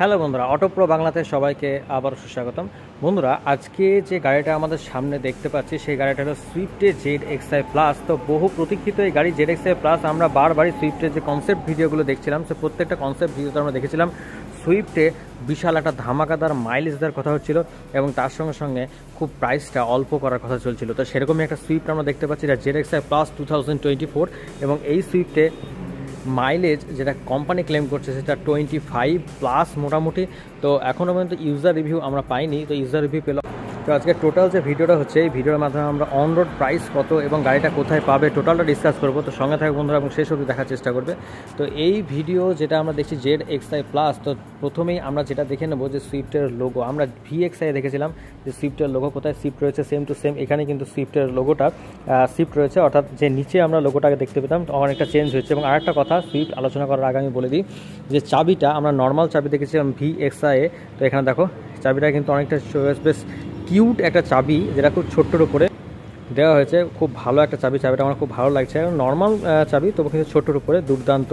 Hello বন্ধুরা, auto pro বাংলাতে সবাইকে আবার সুস্বাগতম। বন্ধুরা, আজকে যে গাড়িটা আমাদের সামনে দেখতে পাচ্ছি সেই গাড়িটা হলো সুইফটের ZXi প্লাস। তো বহু প্রতীক্ষিত এই গাড়ি ZXi প্লাস আমরা বারবারই সুইফটের যে কনসেপ্ট ভিডিওগুলো দেখছিলাম, সে প্রত্যেকটা কনসেপ্ট ভিডিওতে আমরা দেখেছিলাম সুইফটে বিশাল একটা ধামাকাদার মাইলেজ দেওয়ার কথা হচ্ছিল এবং তার সঙ্গে সঙ্গে খুব প্রাইসটা অল্প করার কথা চলছিল। তো সেরকমই একটা সুইফট আমরা দেখতে পাচ্ছি, এটা ZXi প্লাস 2024 এবং এই সুইফটে মাইলেজ যেটা কোম্পানি ক্লেম করছে সেটা 25+ মোটামুটি। তো এখনও পর্যন্ত ইউজার রিভিউ আমরা পাইনি, তো ইউজার রিভিউ পেলাম। তো আজকে টোটাল যে ভিডিওটা হচ্ছে এই ভিডিওর মাধ্যমে আমরা অন রোড প্রাইস কত এবং গাড়িটা কোথায় পাবে টোটালটা ডিসকাস করবো। তো সঙ্গে থাকবে বন্ধুরা এবং শেষ অবধি দেখার চেষ্টা করবে। তো এই ভিডিও যেটা আমরা দেখছি ZXi প্লাস, তো প্রথমেই আমরা যেটা দেখে নেবো যে সুইফটের লোগো। আমরা VXi দেখেছিলাম যে সুইফটের লোগো কোথায়, শিফট রয়েছে সেম টু সেম, এখানে কিন্তু সুইফটের লোগোটা শিফট রয়েছে, অর্থাৎ যে নিচে আমরা লোগোটাকে দেখতে পেতাম অনেকটা চেঞ্জ হয়েছে। এবং আরেকটা কথা সুইফট আলোচনা করার আগে আমি বলে দিই যে চাবিটা আমরা নর্মাল চাবি দেখেছিলাম VXi, তো এখানে দেখো চাবিটা কিন্তু অনেকটা বেশ কিউট একটা চাবি, যেটা খুব ছোট্টর উপরে দেওয়া হয়েছে। খুব ভালো একটা চাবি, চাবিটা আমার খুব ভালো লাগছে। নর্মাল চাবি তবু কিন্তু ছোট্টর উপরে দুর্দান্ত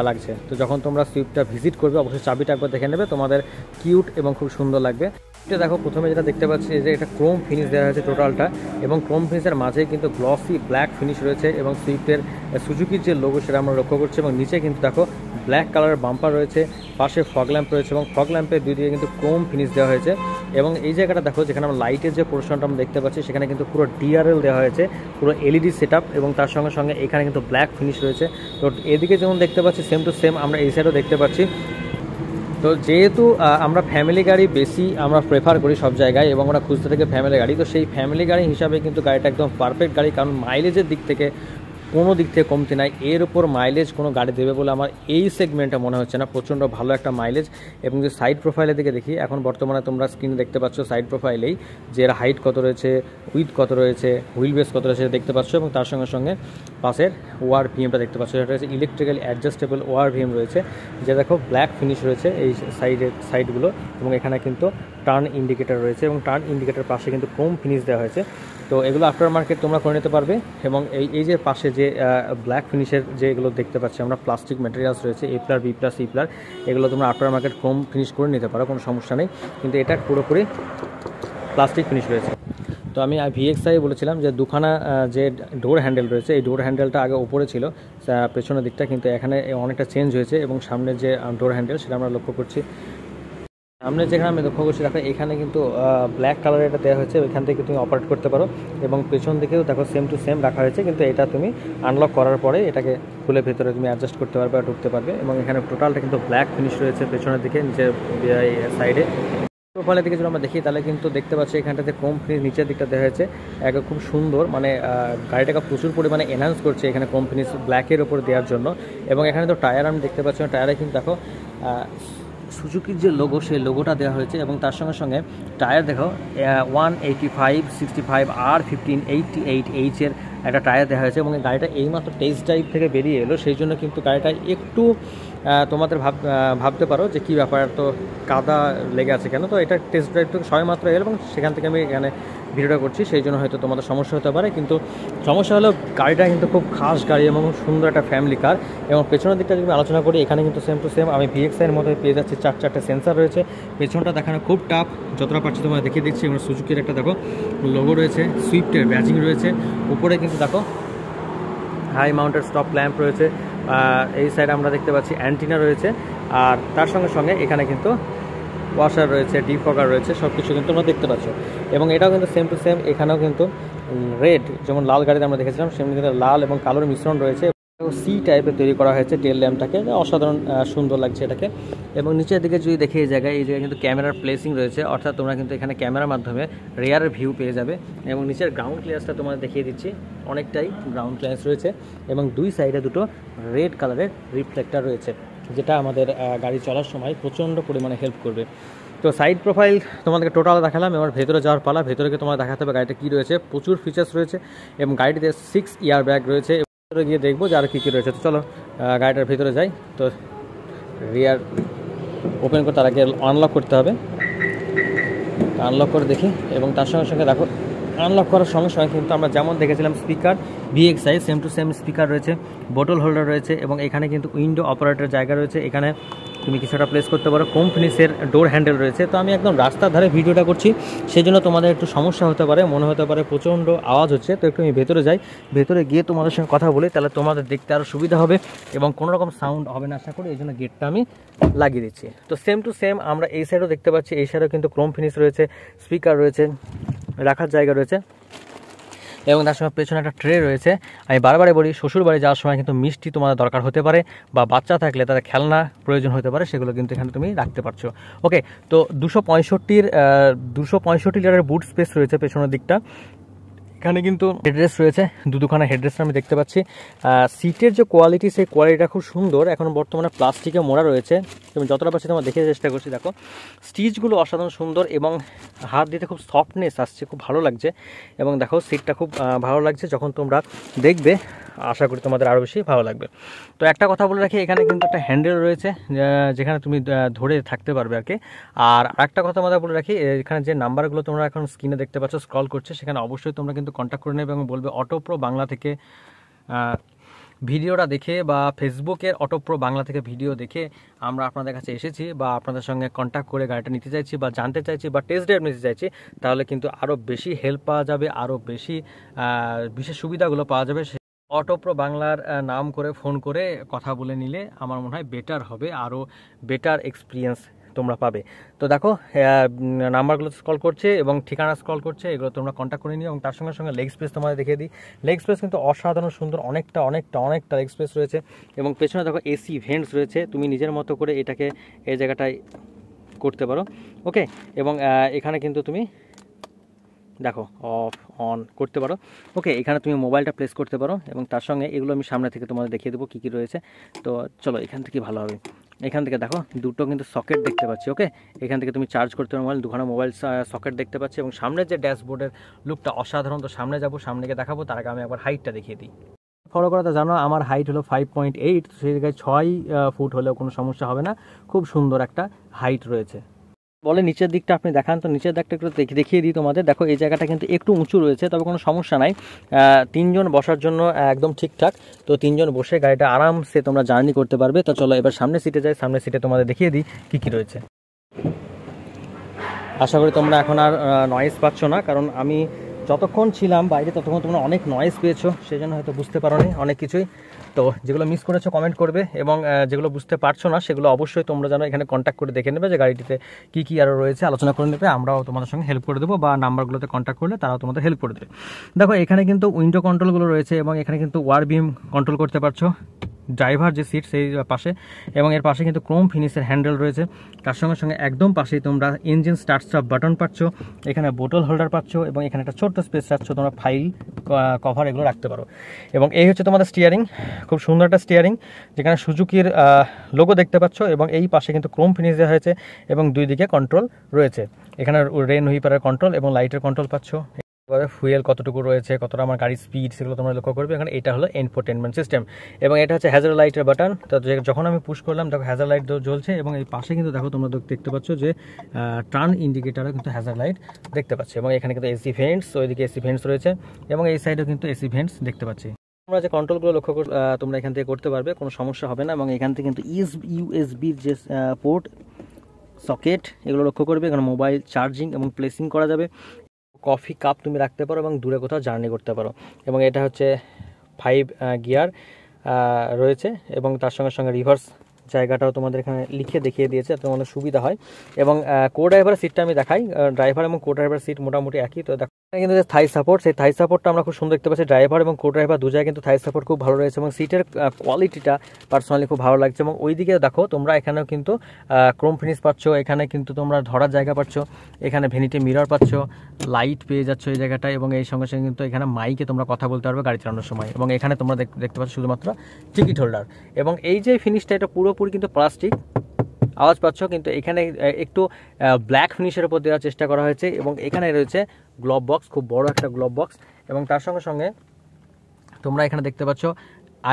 লাগছে। তো যখন তোমরা সুইফটটা ভিজিট করবে অবশ্যই চাবিটা একবার দেখে নেবে, তোমাদের কিউট এবং খুব সুন্দর লাগবে। এটা দেখো প্রথমে যেটা দেখতে পাচ্ছি যে এটা ক্রোম ফিনিশ দেওয়া হয়েছে টোটালটা, এবং ক্রোম ফিনিশের মাঝে কিন্তু গ্লসি ব্ল্যাক ফিনিশ রয়েছে এবং সুইফটের সুজুকির যে লোগো সেটা আমরা লক্ষ্য করছি। এবং নিচে কিন্তু দেখো ব্ল্যাক কালারের বাম্পার রয়েছে, পাশে ফগ ল্যাম্প রয়েছে এবং ফগ ল্যাম্পের দুই দিকে কিন্তু ক্রোম ফিনিশ দেওয়া হয়েছে। এবং এই জায়গাটা দেখো যেখানে আমরা লাইটের যে পোর্শনটা আমরা দেখতে পাচ্ছি সেখানে কিন্তু পুরো DRL দেওয়া হয়েছে, পুরো LED সেটআপ, এবং তার সঙ্গে সঙ্গে এখানে কিন্তু ব্ল্যাক ফিনিশ রয়েছে। তো এদিকে যেমন দেখতে পাচ্ছি সেম টু সেম আমরা এই সাইডেও দেখতে পাচ্ছি। তো যেহেতু আমরা ফ্যামিলি গাড়ি বেশি আমরা প্রেফার করি সব জায়গায় এবং আমরা খুঁজতে থাকি ফ্যামিলি গাড়ি, তো সেই ফ্যামিলি গাড়ি হিসাবে কিন্তু গাড়িটা একদম পারফেক্ট গাড়ি, কারণ মাইলেজের দিক থেকে কোনো দিক থেকে কমতি নাই। এর উপর মাইলেজ কোনো গাড়ি দেবে বলে আমার এই সেগমেন্টটা মনে হচ্ছে না। প্রচণ্ড ভালো একটা মাইলেজ। এবং যে সাইড প্রোফাইলের দিকে দেখি, এখন বর্তমানে তোমরা স্ক্রিনে দেখতে পাচ্ছ সাইড প্রোফাইলেই যে এর হাইট কত রয়েছে, উইথ কত রয়েছে, হুইল বেস কত রয়েছে দেখতে পাচ্ছ, এবং তার সঙ্গে সঙ্গে পাশের ORVMটা দেখতে পাচ্ছ, এটা হচ্ছে ইলেকট্রিক্যালি অ্যাডজাস্টেবল ORVM রয়েছে, যে দেখো ব্ল্যাক ফিনিশ রয়েছে এই সাইডগুলো, এবং এখানে কিন্তু টার্ন ইন্ডিকেটার রয়েছে এবং টার্ন ইন্ডিকেটার পাশে কিন্তু ক্রোম ফিনিশ দেওয়া হয়েছে। তো এগুলো আফটার মার্কেট তোমরা করে নিতে পারবে। এবং এই যে পাশে যে ব্ল্যাক ফিনিশের যেগুলো দেখতে পাচ্ছি আমরা, প্লাস্টিক ম্যাটেরিয়ালস রয়েছে A+, B+, C+, এগুলো তোমরা আফটার মার্কেট ক্রোম ফিনিশ করে নিতে পারো, কোনো সমস্যা নেই। কিন্তু এটা পুরোপুরি প্লাস্টিক ফিনিশ রয়েছে। তো আমি VXi বলেছিলাম যে দুখানা যে ডোর হ্যান্ডেল রয়েছে, এই ডোর হ্যান্ডেলটা আগে ওপরে ছিল পেছনের দিকটা, কিন্তু এখানে অনেকটা চেঞ্জ হয়েছে এবং সামনের যে ডোর হ্যান্ডেল সেটা আমরা লক্ষ্য করছি। সামনে যেখানে আমি লক্ষ্য করছি দেখো এখানে কিন্তু ব্ল্যাক কালার এটা দেওয়া হয়েছে, ওইখান থেকে তুমি অপারেট করতে পারো। এবং পেছন দিকেও দেখো সেম টু সেম রাখা হয়েছে, কিন্তু এটা তুমি আনলক করার পরে এটাকে খুলে ভেতরে তুমি অ্যাডজাস্ট করতে পারবে আর ঢুকতে পারবে। এবং এখানে টোটালটা কিন্তু ব্ল্যাক ফিনিশ রয়েছে পেছনের দিকে, নিচে সাইডে। প্রোফাইলের দিকে যদি আমরা দেখি তাহলে কিন্তু দেখতে পাচ্ছি এখানটাতে ক্রোম ফিনিশ নিচের দিকটা দেওয়া হয়েছে, একটা খুব সুন্দর, মানে গাড়িটাকে প্রচুর পরিমাণে এনহান্স করছে এখানে ক্রোম ফিনিশ ব্ল্যাকের ওপর দেওয়ার জন্য। এবং এখানে তো টায়ার আমি দেখতে পাচ্ছি, টায়ারে কিন্তু দেখো সুজুকির যে লোগো সেই লোগোটা দেওয়া হয়েছে, এবং তার সঙ্গে সঙ্গে টায়ার দেখো 185/65 R15 88H এর একটা টায়ার দেওয়া হয়েছে। এবং এই গাড়িটা এইমাত্র টেস্ট ড্রাইভ থেকে বেরিয়ে এলো, সেই জন্য কিন্তু গাড়িটা একটু তোমাদের ভাবতে পারো যে কী ব্যাপার, তো কাদা লেগে আছে কেন। তো এটা টেস্ট ড্রাইভ থেকে সবেমাত্র এলো এবং সেখান থেকে আমি এখানে ভিডিওটা করছি, সেই জন্য হয়তো তোমাদের সমস্যা হতে পারে। কিন্তু সমস্যা হলো গাড়িটা কিন্তু খুব খাস গাড়ি এবং সুন্দর একটা ফ্যামিলি কার। এবং পেছনের দিকটা যদি আলোচনা করি, এখানে কিন্তু সেম টু সেম আমি VXi-এর মধ্যে পেয়ে যাচ্ছি 4টা সেন্সার রয়েছে। পেছনটা দেখানো খুব টাফ, যতটা পারছি তোমরা দেখিয়ে দিচ্ছি। এবং সুজুকির একটা দেখো লোগো রয়েছে, সুইফটের ব্যাজিং রয়েছে, উপরে কিন্তু দেখো হাই মাউন্টেড স্টপ ল্যাম্প রয়েছে, এই সাইডে আমরা দেখতে পাচ্ছি অ্যান্টিনা রয়েছে, আর তার সঙ্গে সঙ্গে এখানে কিন্তু ওয়াশার রয়েছে, ডিফগার রয়েছে, সব কিছু কিন্তু তোমরা দেখতে পাচ্ছ। এবং এটাও কিন্তু সেম টু সেম, এখানেও কিন্তু রেড, যেমন লাল গাড়িতে আমরা দেখেছিলাম সেমনি কিন্তু লাল এবং কালোর মিশ্রণ রয়েছে। সি টাইপের তৈরি করা হয়েছে টেল ল্যাম্পটাকে, অসাধারণ সুন্দর লাগছে এটাকে। এবং নিচের দিকে যদি দেখি এই জায়গায় কিন্তু ক্যামেরার প্লেসিং রয়েছে, অর্থাৎ তোমরা কিন্তু এখানে ক্যামেরার মাধ্যমে রেয়ারের ভিউ পেয়ে যাবে। এবং নিচের গ্রাউন্ড ক্লিয়ারেন্সটা তোমাদের দেখিয়ে দিচ্ছি, অনেকটাই গ্রাউন্ড ক্লিয়ারেন্স রয়েছে। এবং দুই সাইডে দুটো রেড কালারের রিফ্লেক্টার রয়েছে, যেটা আমাদের গাড়ি চলার সময় প্রচণ্ড পরিমাণে হেল্প করবে। তো সাইড প্রোফাইল তোমাদেরকে টোটাল দেখালাম, এবার ভেতরে যাওয়ার পালা। ভেতরে তোমার দেখাতে হবে গাড়িটা কী রয়েছে। প্রচুর ফিচার্স রয়েছে এবং গাড়িটিতে 6 ইয়ার ব্যাগ রয়েছে। ভেতরে গিয়ে দেখবো যে আর কী কী রয়েছে। তো চলো গাড়িটার ভেতরে যাই। তো রিয়ার ওপেন করতে তার আগে আনলক করতে হবে, আনলক করে দেখি। এবং তার সঙ্গে সঙ্গে দেখো আনলক করার সঙ্গে সঙ্গে কিন্তু আমরা যেমন দেখেছিলাম speaker VXI same to same speaker রয়েছে, বোটল হোল্ডার রয়েছে এবং এখানে কিন্তু উইন্ডো অপারেটর জায়গা রয়েছে। এখানে তুমি কিছুটা প্লেস করতে পারো। ক্রোম ফিনিশের ডোর হ্যান্ডেল রয়েছে। তো আমি একদম রাস্তার ধারে ভিডিওটা করছি, সেই জন্য তোমাদের একটু সমস্যা হতে পারে, মনে হতে পারে প্রচণ্ড আওয়াজ হচ্ছে। তো একটু আমি ভেতরে যাই, ভেতরে গিয়ে তোমাদের সঙ্গে কথা বলি, তাহলে তোমাদের দেখতে আরও সুবিধা হবে এবং কোনো রকম সাউন্ড হবে না আশা করি। এই জন্য গেটটা আমি লাগিয়ে দিচ্ছি। তো সেম টু সেম আমরা এই সাইডও দেখতে পাচ্ছি, এই সাইডেও কিন্তু ক্রোম ফিনিশ রয়েছে, স্পিকার রয়েছে, রাখার জায়গা রয়েছে এবং তার সঙ্গে পেছনে একটা ট্রে রয়েছে। আমি বারবারে বলি, শ্বশুর বাড়ি যাওয়ার সময় কিন্তু মিষ্টি তোমাদের দরকার হতে পারে, বা বাচ্চা থাকলে তাদের খেলনা প্রয়োজন হতে পারে, সেগুলো কিন্তু এখানে তুমি রাখতে পারছো। ওকে, তো 265 লিটারের বুট স্পেস রয়েছে পেছনের দিকটা। এখানে কিন্তু হেডরেস্ট রয়েছে, দুখানা হেডরেস্ট আমি দেখতে পাচ্ছি। সিটের যে কোয়ালিটি, সেই কোয়ালিটিটা খুব সুন্দর। এখন বর্তমানে প্লাস্টিকে মোড়া রয়েছে, তুমি যতটা পাচ্ছি তোমার দেখে চেষ্টা করছি। দেখো স্টিচগুলো অসাধারণ সুন্দর এবং হাত দিতে খুব সফটনেস আসছে, খুব ভালো লাগছে। এবং দেখো সিটটা খুব ভালো লাগছে, যখন তোমরা দেখবে আশা করি তোমাদের আরও বেশি ভালো লাগবে। তো একটা কথা বলে রাখি, এখানে কিন্তু একটা হ্যান্ডেল রয়েছে যেখানে তুমি ধরে থাকতে পারবে আর কি। আর আরেকটা কথা আমাদের বলে রাখি, এখানে যে নাম্বারগুলো তোমরা এখন স্ক্রিনে দেখতে পাচ্ছ স্ক্রল করছে, সেখানে অবশ্যই তোমরা কিন্তু কন্ট্যাক্ট করে নেবে এবং বলবে অটোপ্রো বাংলা থেকে ভিডিওটা দেখে, বা ফেসবুকের অটোপ্রো বাংলা থেকে ভিডিও দেখে আমরা আপনাদের কাছে এসেছি, বা আপনাদের সঙ্গে কন্ট্যাক্ট করে গাড়িটা নিতে চাইছি, বা জানতে চাইছি, বা টেস্ট ড্রাইভ নিতে চাইছি, তাহলে কিন্তু আরও বেশি হেল্প পাওয়া যাবে, আরও বেশি বিশেষ সুবিধাগুলো পাওয়া যাবে। অটোপ্রো বাংলার নাম করে ফোন করে কথা বলে নিলে আমার মনে হয় বেটার হবে, আরও বেটার এক্সপিরিয়েন্স তোমরা পাবে। তো দেখো নাম্বারগুলো স্ক্রল করছে এবং ঠিকানা স্ক্রল করছে, এগুলো তোমরা কন্ট্যাক্ট করে নিও। এবং তার সঙ্গে সঙ্গে লেগ স্পেস তোমাদের দেখিয়ে দিই। লেগ স্পেস কিন্তু অসাধারণ সুন্দর, অনেকটা লেগ স্পেস রয়েছে। এবং পেছনে দেখো এসি ভেন্টস রয়েছে, তুমি নিজের মতো করে এটাকে এই জায়গাটায় করতে পারো। ওকে, এবং এখানে কিন্তু তুমি দেখো অফ অন করতে পারো। ওকে, এখানে তুমি মোবাইলটা প্লেস করতে পারো এবং তার সঙ্গে এগুলো আমি সামনে থেকে তোমাদের দেখিয়ে দেবো কী কী রয়েছে। তো চলো এখান থেকে ভালো হবে। এখান থেকে দেখো দুটো কিন্তু সকেট দেখতে পাচ্ছি। ওকে, এখান থেকে তুমি চার্জ করতে পারো মোবাইল, দুখানা মোবাইল সকেট দেখতে পাচ্ছি। এবং সামনের যে ড্যাশবোর্ডের লুকটা অসাধারণ। তো সামনে যাবো, সামনে গিয়ে দেখাবো, তার আগে আমি একবার হাইটটা দেখিয়ে দিই। ফলো করাতে জানো আমার হাইট হলো 5.8, তো সেই জায়গায় 6 ফুট হলেও কোনো সমস্যা হবে না। খুব সুন্দর একটা হাইট রয়েছে। বলে নিচের দিকটা আপনি দেখান, তো নিচের দিকটা একটু দেখিয়ে দিই তোমাদের। দেখো এই জায়গাটা কিন্তু একটু উঁচু রয়েছে, তবে কোনো সমস্যা নাই, 3 জন বসার জন্য একদম ঠিকঠাক। তো 3 জন বসে গাড়িটা আরামসে তোমরা জার্নি করতে পারবে। তো চলো এবার সামনের সিটে যাই, সামনের সিটে তোমাদের দেখিয়ে দিই কী কী রয়েছে। আশা করি তোমরা এখন আর নয়েজ পাচ্ছ না, কারণ আমি যতক্ষণ ছিলাম বাইরে ততক্ষণ তোমরা অনেক নয়েজ পেয়েছো, সেই জন্য হয়তো বুঝতে পারো নি অনেক কিছুই। তো যেগুলো মিস করেছো কমেন্ট করবে, এবং যেগুলো বুঝতে পারছো না সেগুলো অবশ্যই তোমরা জানো এখানে কন্ট্যাক্ট করে দেখে নেবে যে গাড়িটিতে কী কী আরও রয়েছে, আলোচনা করে নেবে। আমরাও তোমাদের সঙ্গে হেল্প করে দেবো, বা নাম্বারগুলোতে কন্ট্যাক্ট করলে তারাও তোমাদের হেল্প করে দেবে। দেখো এখানে কিন্তু উইন্ডো কন্ট্রোলগুলো রয়েছে, এবং এখানে কিন্তু ওয়ার বিম কন্ট্রোল করতে পারছো, ড্রাইভার যে সিট সেই পাশে, এবং এর পাশে কিন্তু ক্রোম ফিনিশের হ্যান্ডেল রয়েছে। তার সঙ্গে সঙ্গে একদম পাশেই তোমরা ইঞ্জিন স্টার্ট স্টপ বাটন পাচ্ছ, এখানে বোতল হোল্ডার পাচ্ছ, এবং এখানে একটা ছোট্ট স্পেস পাচ্ছ, তোমরা ফাইল কভার এগুলো রাখতে পারো। এবং এই হচ্ছে তোমাদের স্টিয়ারিং, খুব সুন্দর একটা স্টিয়ারিং, যেখানে সুজুকির লোগো দেখতে পাচ্ছ, এবং এই পাশে কিন্তু ক্রোম ফিনিশ দেওয়া হয়েছে, এবং দুই দিকে কন্ট্রোল রয়েছে। এখানে রেন হুইপারের কন্ট্রোল এবং লাইটের কন্ট্রোল পাচ্ছ। ফুয়েল কতটুকু রয়েছে, কতটা আমার গাড়ির স্পিড, সেগুলো তোমরা লক্ষ্য করবে। এখানে এটা হলো এনফোটেনমেন্ট সিস্টেম, এবং এটা হচ্ছে হ্যাজার লাইটের বাটন। তো যখন আমি পুশ করলাম দেখো হ্যাজার লাইট জ্বলছে, এবং এই পাশে কিন্তু দেখো তোমরা দেখতে পাচ্ছ যে টার্ন ইন্ডিকেটারও কিন্তু হ্যাজার লাইট দেখতে পাচ্ছি। এবং এখানে কিন্তু এসি ভেন্টস, ওইদিকে এসি ভেন্টস রয়েছে, এবং এই সাইডেও কিন্তু এসি ভেন্টস দেখতে পাচ্ছি। তোমরা যে কন্ট্রোলগুলো লক্ষ্য তোমরা এখান থেকে করতে পারবে, কোনো সমস্যা হবে না। এবং এখান থেকে কিন্তু ইউএসবির যে পোর্ট সকেট এগুলো লক্ষ্য করবে, এখানে মোবাইল চার্জিং এবং প্লেসিং করা যাবে। কফি কাপ তুমি রাখতে পারো এবং দূরে কোথাও জার্নি করতে পারো। এবং এটা হচ্ছে 5 গিয়ার রয়েছে, এবং তার সঙ্গে সঙ্গে রিভার্স জায়গাটাও তোমাদের এখানে লিখে দেখিয়ে দিয়েছে, তোমাদের সুবিধা হয়। এবং কো ড্রাইভারের সিটটা আমি দেখাই, ড্রাইভার এবং কো ড্রাইভার সিট মোটামুটি একই। তো এটা কিন্তু যে থাই সাপোর্ট, সেই থাই সাপোর্টটা আমরা খুব সুন্দর দেখতে পাচ্ছি। ড্রাইভার এবং কো ড্রাইভার দু জায়গায় কিন্তু থাই সাপোর্ট খুব ভালো রয়েছে এবং সিটের কোয়ালিটিটা পার্সোনালি খুব ভালো লাগছে। এবং ওইদিকে দেখো তোমরা এখানেও কিন্তু ক্রোম ফিনিশ পাচ্ছ, এখানে কিন্তু তোমরা ধরার জায়গা পাচ্ছ, এখানে ভ্যানিটি মিরর পাচ্ছ, লাইট পেয়ে যাচ্ছ এই জায়গাটায়, এবং এই সঙ্গে সঙ্গে কিন্তু এখানে মাইকে তোমরা কথা বলতে পারবে গাড়ি চালানোর সময়। এবং এখানে তোমরা দেখতে পাচ্ছ শুধুমাত্র টিকিট হোল্ডার। এবং এই যে ফিনিশটা এটা পুরোপুরি কিন্তু প্লাস্টিক, আওয়াজ পাচ্ছ, কিন্তু এখানে একটু ব্ল্যাক ফিনিশের উপর দেওয়ার চেষ্টা করা হয়েছে। এবং এখানে রয়েছে গ্লোভ বক্স, খুব বড় একটা গ্লোভ বক্স। এবং তার সঙ্গে সঙ্গে তোমরা এখানে দেখতে পাচ্ছ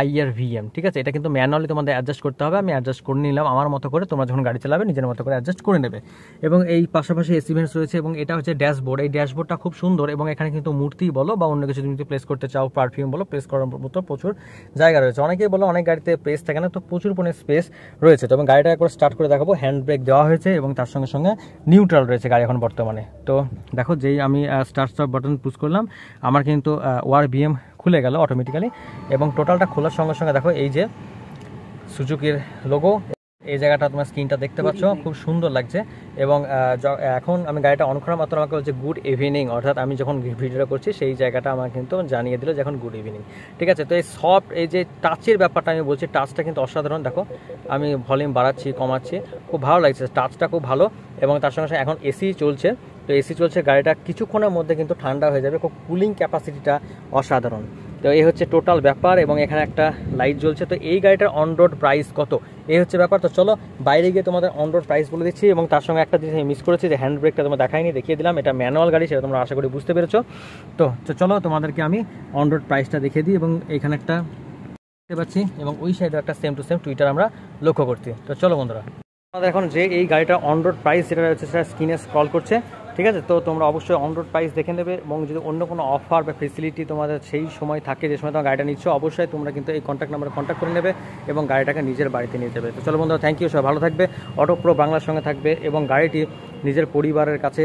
IRVM, ঠিক আছে। এটা কিন্তু ম্যানুয়ালি তোমাদের অ্যাডজাস্ট করতে হবে, আমি অ্যাডজাস্ট করে নিলাম আমার মতো করে। তোমরা যখন গাড়ি চালাবে নিজের মতো করে অ্যাডজাস্ট করে নেবে। এবং এই পাশাপাশি এসি ভেন্টস রয়েছে এবং এটা হচ্ছে ড্যাশবোর্ড। এই ড্যাশবোর্ডটা খুব সুন্দর এবং এখানে কিন্তু মূর্তি বলো বা অন্য কিছু তুমি প্লেস করতে চাও, পারফিউম বলো, প্লেস করার মতো প্রচুর জায়গা রয়েছে। অনেকেই বলো অনেক গাড়িতে প্লেস থাকে না, তো প্রচুর পরিমাণে স্পেস রয়েছে। তো এবং গাড়িটা একবার স্টার্ট করে দেখাবো। হ্যান্ড ব্রেক দেওয়া হয়েছে এবং তার সঙ্গে সঙ্গে নিউট্রাল রয়েছে গাড়ি এখন বর্তমানে। তো দেখো যেই আমি স্টার্ট স্টপ বাটন পুশ করলাম, আমার কিন্তু ORBM খুলে গেল অটোমেটিক্যালি। এবং টোটালটা খোলার সঙ্গে সঙ্গে দেখো এই যে সুজুকির লোগো, এই জায়গাটা তোমার স্ক্রিনটা দেখতে পাচ্ছ, খুব সুন্দর লাগছে। এবং এখন আমি গাড়িটা অন করা মাত্র আমাকে বলছে গুড ইভিনিং, অর্থাৎ আমি যখন ভিডিওটা করছি সেই জায়গাটা আমাকে কিন্তু জানিয়ে দিল যে এখন গুড ইভিনিং, ঠিক আছে। তো এই সফট এই যে টাচের ব্যাপারটা আমি বলছি, টাচটা কিন্তু অসাধারণ। দেখো আমি ভলিউম বাড়াচ্ছি কমাচ্ছি, খুব ভালো লাগছে, টাচটা খুব ভালো। এবং তার সঙ্গে সঙ্গে এখন এসি চলছে, তো এসি চলছে, গাড়িটা কিছুক্ষণের মধ্যে কিন্তু ঠান্ডা হয়ে যাবে, খুব কুলিং ক্যাপাসিটিটা অসাধারণ। তো এই হচ্ছে টোটাল ব্যাপার। এবং এখানে একটা লাইট জ্বলছে। তো এই গাড়িটার অন রোড প্রাইস কত, এই হচ্ছে ব্যাপার। তো চলো বাইরে গিয়ে তোমাদের অন রোড প্রাইস বলে দিচ্ছি। এবং তার সঙ্গে একটা জিনিস আমি মিস করেছি, যে হ্যান্ড ব্রেকটা তোমরা দেখাইনি, দেখিয়ে দিলাম। এটা ম্যানুয়াল গাড়ি, সেটা তোমরা আশা করি বুঝতে পেরেছো। তো চলো তোমাদেরকে আমি অন রোড প্রাইসটা দেখিয়ে দিই। এবং এখানে একটা দেখতে পাচ্ছি এবং ওই সাইডে একটা সেম টু সেম টুইটার আমরা লক্ষ্য করছি। তো চলো বন্ধুরা, আমাদের এখন যে এই গাড়িটা অন রোড প্রাইস যেটা রয়েছে সেটা স্ক্রিনে স্ক্রল করছে, ঠিক আছে। তো তোমরা অবশ্যই অন রোড প্রাইস দেখে নেবে। এবং যদি অন্য কোনো অফার বা ফেসিলিটি তোমাদের সেই সময় থাকে, যে সময় তোমার গাড়িটা নিচ্ছ, অবশ্যই তোমরা কিন্তু এই কন্ট্যাক্ট নাম্বারে কন্ট্যাক্ট করে নেবে এবং গাড়িটাকে নিজের বাড়িতে নিয়ে যাবে। তো চলো বন্ধুরা, থ্যাংক ইউ, সবাই ভালো থাকবে। অটো প্রো বাংলার সঙ্গে থাকবে এবং গাড়িটি নিজের পরিবারের কাছে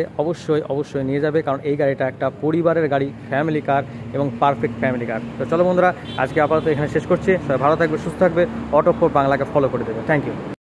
অবশ্যই নিয়ে যাবে, কারণ এই গাড়িটা একটা পরিবারের গাড়ি, ফ্যামিলি কার এবং পারফেক্ট ফ্যামিলি কার। তো চলো বন্ধুরা, আজকে আপাতত এখানে শেষ করছি। সবাই ভালো থাকবে, সুস্থ থাকবে, অটো প্রো বাংলাকে ফলো করে দেবে। Thank you.